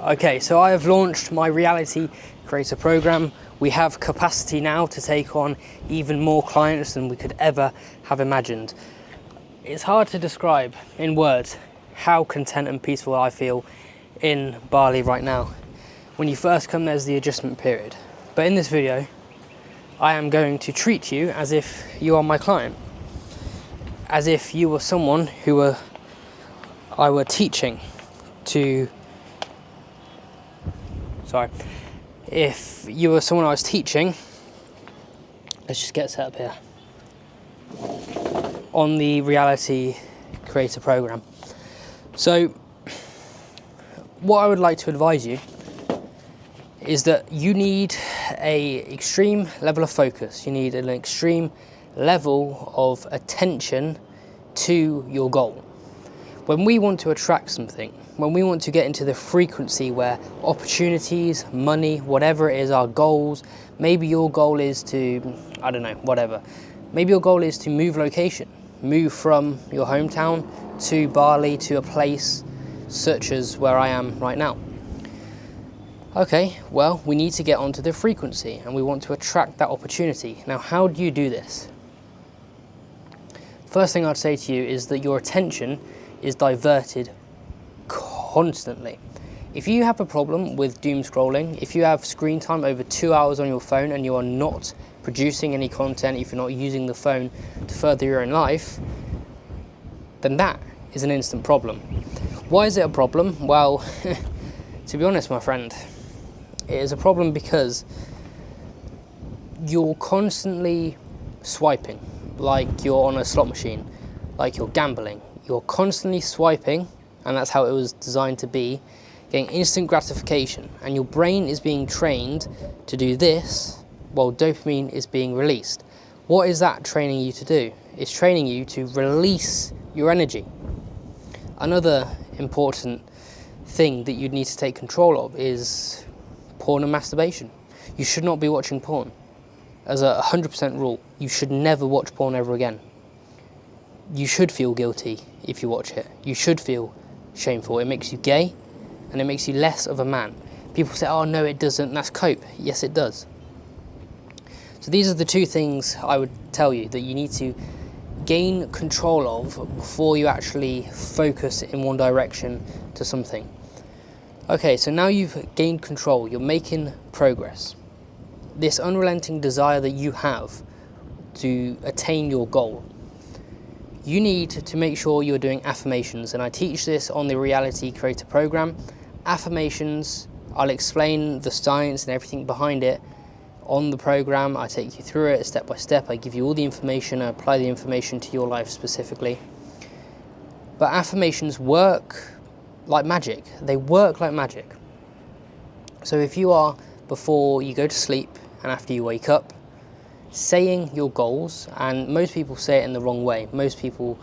Okay, so I have launched my reality creator program. We have capacity now to take on even more clients than we could ever have imagined. It's hard to describe in words how content and peaceful I feel in Bali right now. When you first come, there's the adjustment period. But in this video, I am going to treat you as if you are my client, as if you were someone who I were teaching to. If you were someone I was teaching, let's just get set up here, on the reality creator program. So what I would like to advise you is that you need an extreme level of focus. You need an extreme level of attention to your goal. When we want to attract something, when we want to get into the frequency where opportunities, money, whatever it is, our goals, maybe your goal is to, I don't know, whatever. Maybe your goal is to move location, move from your hometown to Bali, to a place such as where I am right now. Okay, well, we need to get onto the frequency and we want to attract that opportunity. Now, how do you do this? First thing I'd say to you is that your attention is diverted constantly. If you have a problem with doom scrolling, if you have screen time over 2 hours on your phone and you are not producing any content, if you're not using the phone to further your own life, then that is an instant problem. Why is it a problem? Well, to be honest, my friend, it is a problem because you're constantly swiping like you're on a slot machine, like you're gambling. You're constantly swiping, and that's how it was designed to be, getting instant gratification, and your brain is being trained to do this while dopamine is being released. What is that training you to do? It's training you to release your energy. Another important thing that you need to take control of is porn and masturbation. You should not be watching porn. As a 100% rule, you should never watch porn ever again. You should feel guilty if you watch it. You should feel shameful. It makes you gay and it makes you less of a man. People say, oh no, it doesn't, that's cope. Yes, it does. So these are the two things I would tell you that you need to gain control of before you actually focus in one direction to something. Okay, so now you've gained control, you're making progress. This unrelenting desire that you have to attain your goal, you need to make sure you're doing affirmations, and I teach this on the Reality Creator program. Affirmations, I'll explain the science and everything behind it on the program. I take you through it step by step. I give you all the information, I apply the information to your life specifically. But affirmations work like magic. They work like magic. So if you are, before you go to sleep and after you wake up, saying your goals, and most people say it in the wrong way. Most people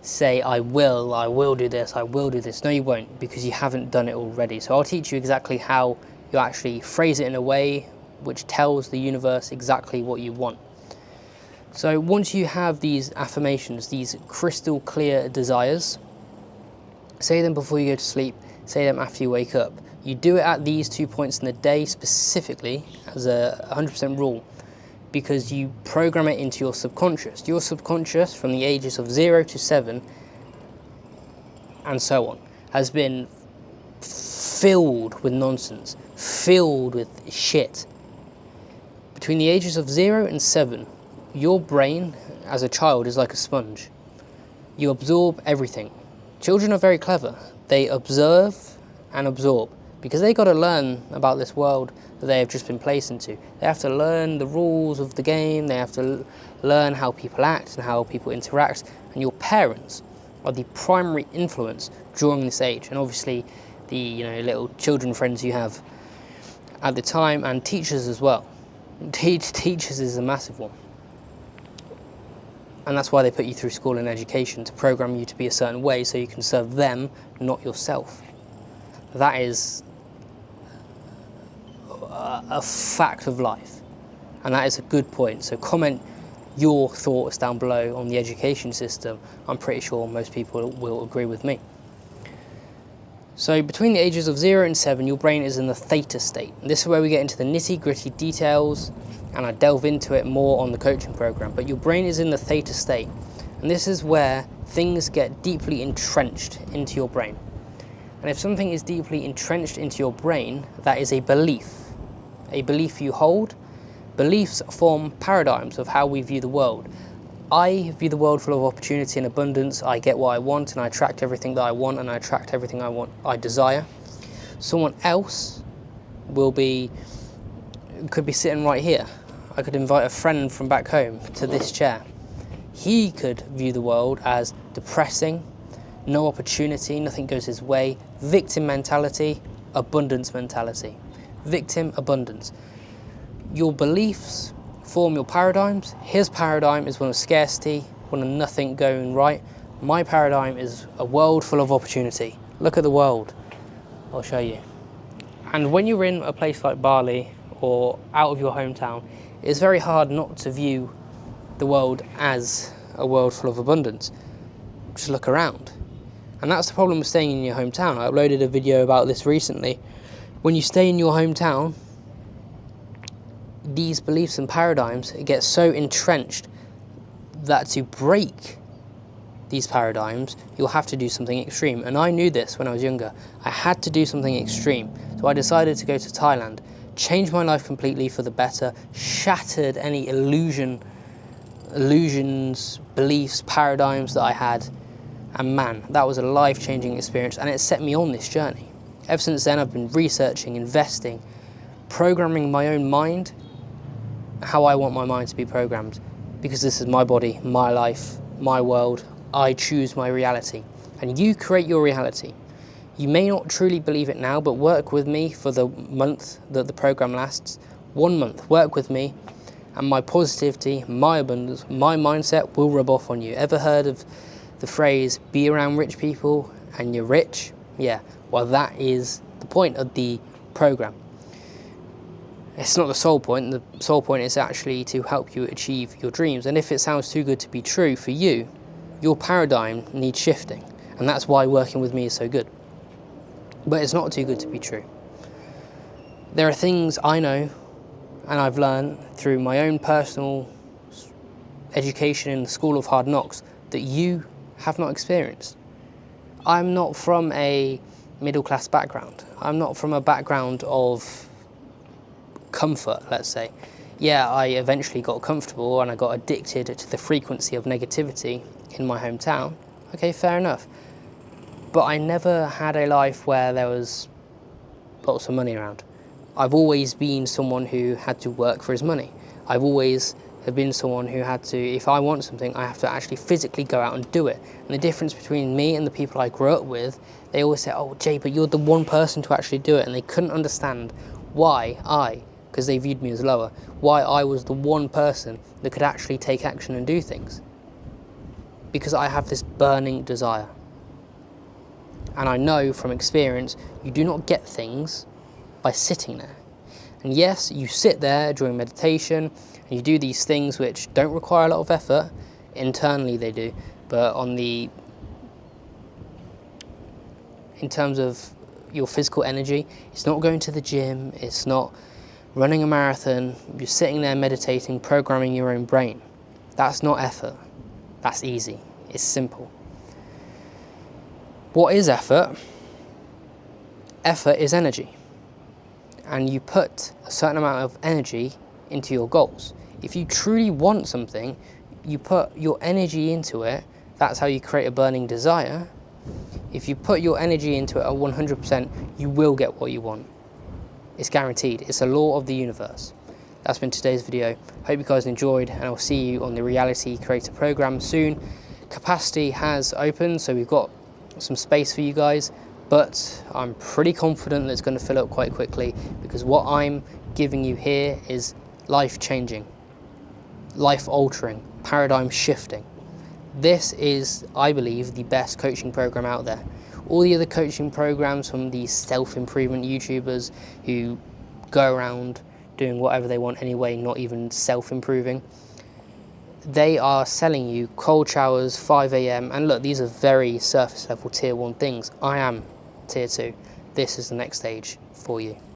say, I will do this, I will do this. No, you won't, because you haven't done it already. So I'll teach you exactly how you actually phrase it in a way which tells the universe exactly what you want. So once you have these affirmations, these crystal clear desires, say them before you go to sleep, say them after you wake up. You do it at these 2 points in the day specifically as a 100% rule, because you program it into your subconscious. Your subconscious, from the ages of 0 to 7, and so on, has been filled with nonsense, filled with shit. Between the ages of 0 and 7, your brain as a child is like a sponge. You absorb everything. Children are very clever. They observe and absorb, because they got to learn about this world that they have just been placed into. They have to learn the rules of the game, they have to learn how people act and how people interact, and your parents are the primary influence during this age, and obviously the little children friends you have at the time, and teachers as well. Teachers is a massive one. And that's why they put you through school and education, to program you to be a certain way so you can serve them, not yourself. That is a fact of life, and that is a good point. So comment your thoughts down below on the education system. I'm pretty sure most people will agree with me. So between the ages of 0 and 7, your brain is in the theta state. And this is where we get into the nitty-gritty details, and I delve into it more on the coaching program. But your brain is in the theta state, and this is where things get deeply entrenched into your brain. And if something is deeply entrenched into your brain, that is a belief you hold. Beliefs form paradigms of how we view the world. I view the world full of opportunity and abundance. I get what I want, and I attract everything that I want, and I attract everything I desire. Someone else could be sitting right here. I could invite a friend from back home to this chair. He could view the world as depressing, no opportunity, nothing goes his way, victim mentality, abundance mentality. Victim, abundance. Your beliefs form your paradigms. His paradigm is one of scarcity, one of nothing going right. My paradigm is a world full of opportunity. Look at the world. I'll show you. And when you're in a place like Bali or out of your hometown, it's very hard not to view the world as a world full of abundance. Just look around. And that's the problem with staying in your hometown. I uploaded a video about this recently. When you stay in your hometown, these beliefs and paradigms get so entrenched that to break these paradigms, you'll have to do something extreme. And I knew this when I was younger. I had to do something extreme. So I decided to go to Thailand, change my life completely for the better, shattered any illusions, beliefs, paradigms that I had. And man, that was a life-changing experience, and it set me on this journey. Ever since then, I've been researching, investing, programming my own mind, how I want my mind to be programmed, because this is my body, my life, my world. I choose my reality, and you create your reality. You may not truly believe it now, but work with me for the month that the program lasts. 1 month, work with me, and my positivity, my abundance, my mindset will rub off on you. Ever heard of the phrase, be around rich people and you're rich? Yeah, well, that is the point of the program. It's not the sole point. The sole point is actually to help you achieve your dreams. And if it sounds too good to be true for you, your paradigm needs shifting. And that's why working with me is so good. But it's not too good to be true. There are things I know and I've learned through my own personal education in the School of Hard Knocks that you have not experienced. I'm not from a middle-class background. I'm not from a background of comfort, let's say. Yeah, I eventually got comfortable and I got addicted to the frequency of negativity in my hometown. Okay, fair enough. But I never had a life where there was lots of money around. I've always been someone who had to work for his money. I've always have been someone who had to, if I want something, I have to actually physically go out and do it. And the difference between me and the people I grew up with, they always say, oh, Jay, but you're the one person to actually do it. And they couldn't understand why because they viewed me as lower, why I was the one person that could actually take action and do things. Because I have this burning desire. And I know from experience, you do not get things by sitting there. And yes, you sit there during meditation, and you do these things which don't require a lot of effort. Internally they do, but in terms of your physical energy, it's not going to the gym, it's not running a marathon. You're sitting there meditating, programming your own brain. That's not effort. That's easy. It's simple. What is effort? Effort is energy. And you put a certain amount of energy into your goals. If you truly want something, you put your energy into it. That's how you create a burning desire. If you put your energy into it at 100%, you will get what you want. It's guaranteed. It's a law of the universe. That's been today's video. Hope you guys enjoyed, and I'll see you on the Reality Creator program soon. Capacity has opened, so we've got some space for you guys, but I'm pretty confident that it's going to fill up quite quickly, because what I'm giving you here is life-changing, life-altering, paradigm-shifting. This is, I believe, the best coaching program out there. All the other coaching programs from these self-improvement YouTubers who go around doing whatever they want anyway, not even self-improving, they are selling you cold showers, 5 a.m. And look, these are very surface level tier 1 things. I am tier 2. This is the next stage for you.